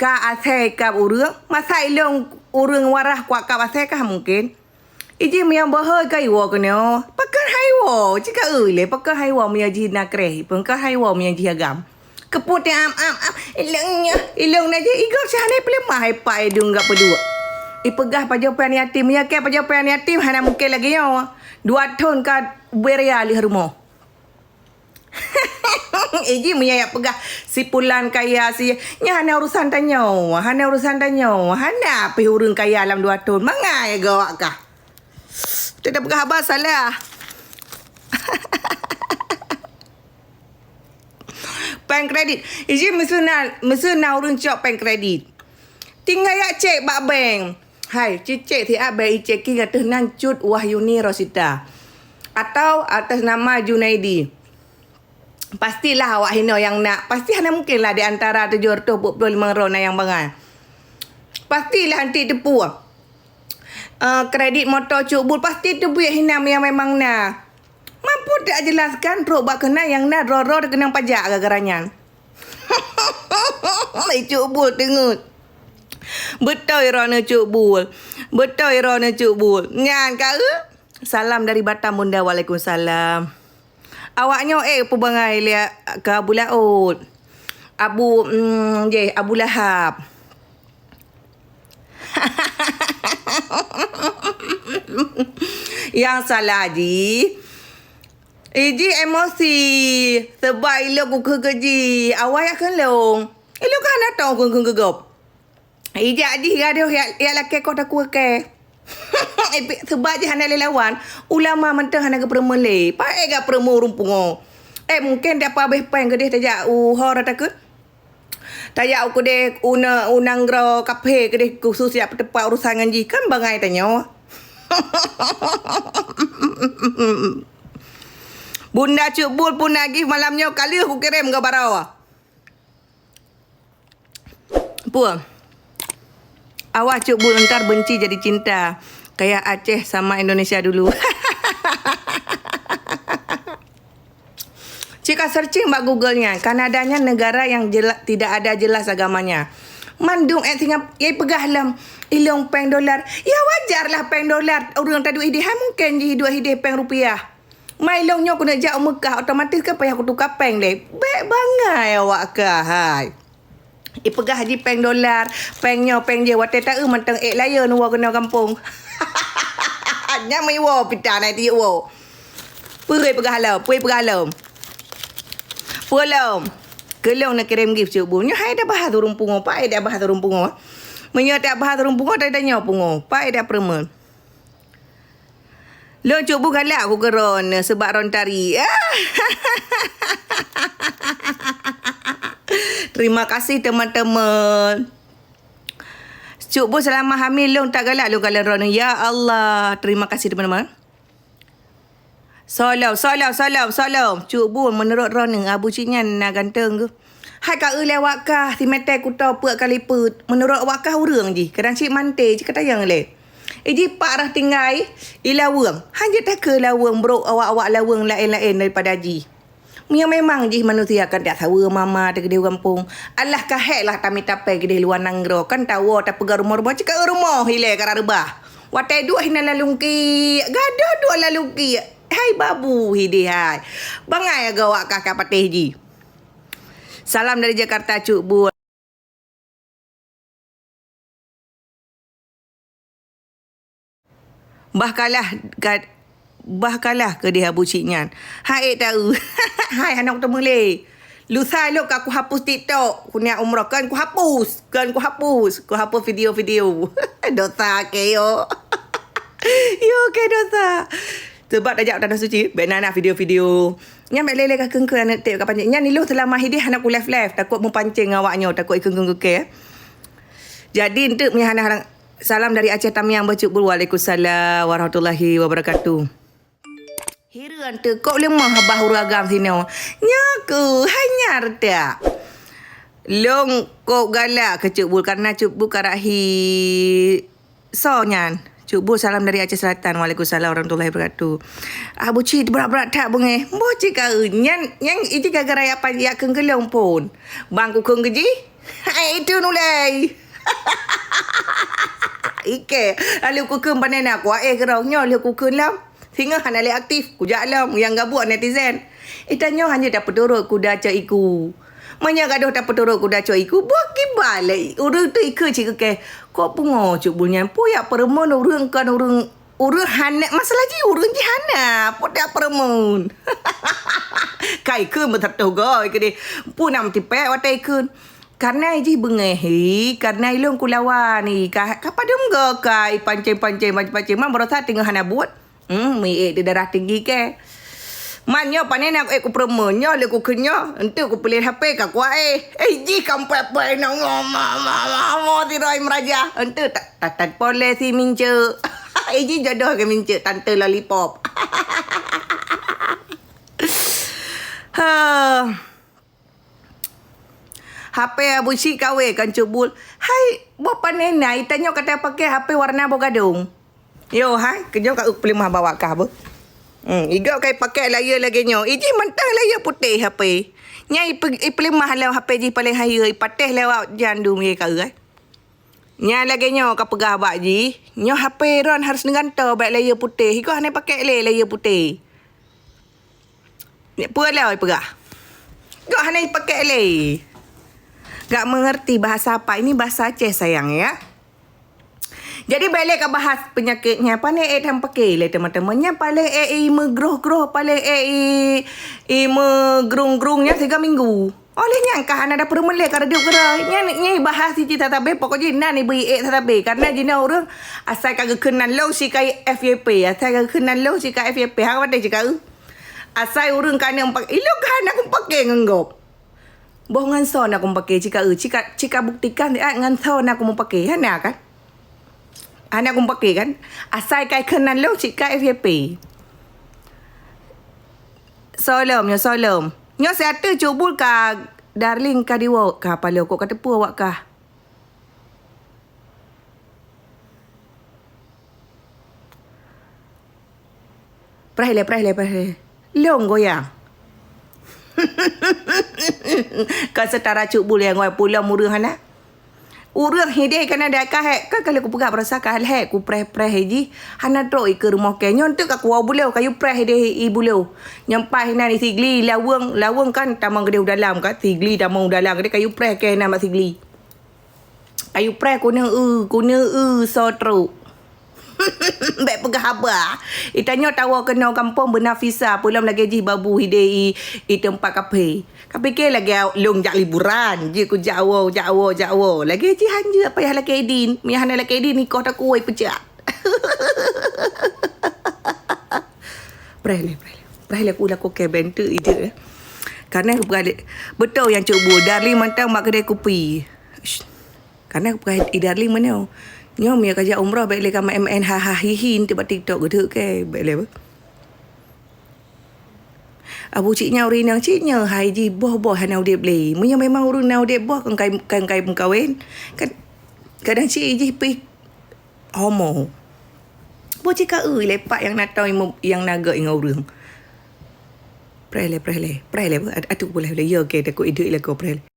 ka asai ka urang masa ilong urang warah kwa ka asai ka mungkin iji miang bahoi ka iwo kene pakar haiwo jika ule pakar haiwo miang ji na kreh pakar haiwo miang ji agam keput am ilong na je igor sahane pele mahai pai dung gak pedua ipegah pajopan yatim ya ke pajopan yatim hana mungkin lagi yo 2 tahun ka beria li rumah Iji punya pegah si pulan kaya si nya hana urusan tanyo hana pi urang kaya dalam 2 tahun mangai gawak kah tidak pegah abah salah pen kredit iji mesuna urang cok pen kredit tinggal ya cek bak bank hai cek ti abai cek ki kata nan cut Wahyuni Rosita atau atas nama Junaidi. Pastilah awak hina yang nak. Pasti hanya mungkinlah di antara 725 rona yang bangai. Pastilah nanti tepu. Kredit motor Cuk Bul pasti tepu yang hina yang memang nak. Mampu tak jelaskan rok bak kena yang nak roro kena pajak gara-garanya. Cuk Bul tengok. Betul Rona Cuk Bul. Nyan kau? Salam dari Batam Bunda. Waalaikumsalam. Awaknya apa bangai lihat ke Abu Laut. Abu Lahab. Yang salah ji. Iji emosi. Sebab ilok ku keji. Awak yang kelong. Ilok kan datang ku gegop. Iji adi ada yang laki kau tak ku ke. Sebab je hana lawan ulama mentah hana ke permele pae ga permu rumpungo mungkin dia apa beh pen gede tajak hor takut tajak ku de unang gro kafe gede khusus ya tepat urusan ngaji kan bangai tanyo Bunda Cuk Bul pun lagi malamnya kali aku kirim ke barawa puang awak Cuk Bul ntar benci jadi cinta. Kayak Aceh sama Indonesia dulu. Jika searching bak Google-nya, Kanadanya negara yang tidak ada jelas agamanya. Mandung Singapura, ia pegah lam ilong peng dolar. Ya wajarlah peng dolar. Orang tadi ide mungkin je 2 ide peng rupiah. Mai longnya kena jauh Mekah otomatis ke payah aku tukar peng deh. Baik bangai awak ke hai. Ipegah haji peng dolar, peng je wate tak mentang layar nuwa kena kampung. Nyamai wo pita nai ti wo. Pui pegah lau. Pulau. Kelong nak kirim gift Cuk Bul. Nya hai dah bahas turun pungo, pai dah bahas turun pungo. Menyo tak bahas turun pungo dah nyo pungo. Pai dah permen. Lo Cuk Bul galak aku geron sebab ron tari. Terima kasih teman-teman. Cuk Bul selama hamil long tak galak lo kalau ron. Ya Allah, terima kasih teman-teman. Salam. Cuk Bul menurut ron Abu Cinyan nak ganteng ke? Hai ka lewat kah si mete ku tau puak kali put. Menurut awak kah urang ji. Kadang cik mante cik kata yang le. Iji pak rah tinggai ilawang. Hanya tak ke lawang bro awak-awak lawang lain-lain daripada ji. Memang je manusia kan tak tahu mama tak gede kampung. Allah kahek lah kami tapai gede luar nanggro. Kan tahu tak pegang rumah-rumah cakap rumah hilai kara rebah. Watai dua hina lalungki. Gada dua lalungki. Hai babu hidi hai. Bangai agak kakak patih ji. Salam dari Jakarta Cuk Bul. Bahkalah ke dia buciknya. Hai tahu. Hai anak tu mulai. Lusa lo aku hapus TikTok. Ku nak umrah kan ku hapus. Ku hapus video-video. Dosa ke yo. Yo ke dosa. Sebab dah jauh tanah suci. Baik nak video-video. Yang mek lele ka kengke anak tip kapan. Yang ni lo selama hidup anak ku live. Takut mau pancing awaknya. Takut ikeng-keng ke. Jadi untuk punya anak salam dari Aceh Tamiang Cuk Bul. Waalaikumsalam warahmatullahi wabarakatuh. Hiran tu kau lemah habah uragam sini. Nyaku hanyar tak. Long kau galak ke Cuk Bul karena Cuk Bul karahi sonyan. Cuk Bul salam dari Aceh Selatan. Waalaikumsalam warahmatullahi wabarakatuh. Abu cik berat-berat tak bunga. Bo cik kau. Yang itu gara-gara apa ya kengkelong pun. Bangku keng keji. Hai itu nulai. Ike, lalu ku kun panen aku kerau nyo lalu ku kun lam. Sehingga hana le aktif ku jalam yang gabuk netizen. Itanyo hanya dapat dorok ku dah cak iku. Manya gaduh dapat dorok ku dah cak iku. Buat kibale. Urang tu iku cik ke. Kau pungo cuk bulnya. Puyak peremon urang kan urang hana masalah ji urang ji hana. Podak peremon. Kai kun bertatu go ikde. Punam tipek watai kun. Karena ji bengehi, karena ilung kulawan ni. Kapadum go kai pancing-pancing macam-macam. Man berosa tengah hana buat. Mi di darah tinggi ke. Manyo panen aku perempuannya le ku kenyo. Entu ku pilih HP ka ku ji kampai nang mama tirai meraja. Entu tak boleh si mince. Ji jodoh ke mince tante lollipop. HP Abu Cik kawe kan cubul. Hai, bapa nenai tanya kata pakai HP warna bogadung. Yo, hai, kerja kat pelimah bawa kah apa? Igak kai pakai layar lagi nyo. Iji mentah layar putih HP. Nyai pelimah law HP ji paling haya patih lewat jandu mi ka ai. Nya lagi nyo ka pegah bak ji. Nyo HP ron harus dengan to baik layar putih. Igak hanya pakai layar putih. Ni pua law pegah. Igak hanya pakai layar. Gak mengerti bahasa apa. Ini bahasa Aceh sayang ya. Jadi balik ke bahas penyakitnya. Paling yang pakai lah teman-temannya. Paling megroh-groh. Paling megrung-grungnya 3 minggu. Oleh nyangka ada perempuan kerana dia kera. Nyai bahas si cita tabe. Pokoknya nan ibu tabe. Karena jina orang asal kagak kenal lo si kai FYP. Asal kagak kenal lo si kai FYP. Hang apa dia cakap? Asal orang kena pakai. Ilo kan aku pakai nganggap. Boh ngan son aku pakai cika buktikan ngan son aku mau pakai hana kan anak aku pakai kan asal kai kenal lo cika FYP solom nyo seata cubul ka darling ka diwa ka pala kok kata pu awak ka prahle long goyang kan setara cuk bulu yang ngoi pulau murah hana urang hidai kan ada kan kalau aku pegang berasa kan ku preh ji hana tro ke rumah ke nyon tu ka ku bulau kayu preh hidai ibu lau nyampai hina ni sigli lawang kan tamang gede dalam kan sigli tamang dalam gede kayu preh ke nama sigli kayu preh kuna so tro baik pegah apa itanya tawa kena kampung bernafisa pulang lagi ji babu hidai tempat kafe ke lagi long jak liburan je ku jawo lagi ji hanja apa yang lagi edin mi hana lagi edin ni kau tak kuai pejak prele aku laku ke bentu ide karena aku balik betul yang cuba darling mantang mak kedai kopi karena aku balik darling mana nyom ya kerja umrah baik le kama MN hihin tiba TikTok gitu ke baik le abu ciknya uri nang ciknya hai ji boh hanau dia beli munya memang urun nau dia boh kan kai kawin kan kadang cik ji pi homo boh cika lepak yang natau yang naga ingau urang prele atu boleh le yo ke aku ide le ko prele